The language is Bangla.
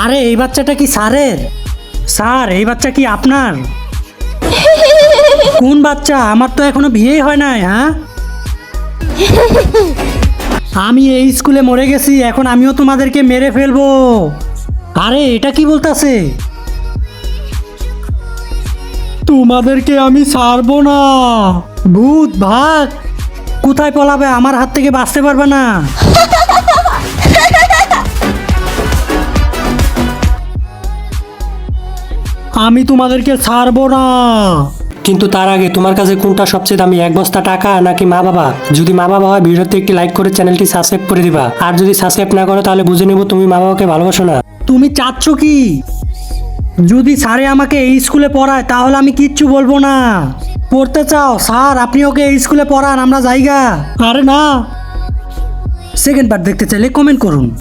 আরে এই বাচ্চাটা কি স্যারের? স্যার এই বাচ্চা কি আপনার? কোন বাচ্চা? আমার তো এখনো বিয়েই হয় নাই। হ্যাঁ, আমি এই স্কুলে মরে গেছি, এখন আমিও তোমাদেরকে মেরে ফেলবো। আরে এটা কি বলতাছে? তোমাদেরকে আমি ছাড়বো না। ভূত ভাগ, কোথায় পলাবে? আমার হাত থেকে বাঁচতে পারবে না। আমি তোমাদেরকে ছাড়বো না। কিন্তু তার আগে তোমার কাছে কোনটা সবচেয়ে দামি, এক বস্তা টাকা নাকি মা বাবা? যদি মা বাবা হয় ভিডিওতে একটি লাইক করে চ্যানেলটি সাবস্ক্রাইব করে দিবা, আর যদি সাবস্ক্রাইব না করো তাহলে বুঝে নেব তুমি মা বাবাকে ভালোবাসো না। তুমি চাচ্ছ কি? যদি স্যারে আমাকে এই স্কুলে পড়ায় তাহলে আমি কিচ্ছু বলবো না। পড়তে চাও স্যার? আপনি ওকে এই স্কুলে পড়ান, আমরা জায়গা। আরে না, সেকেন্ড পার্ট দেখতে চাইলে কমেন্ট করুন।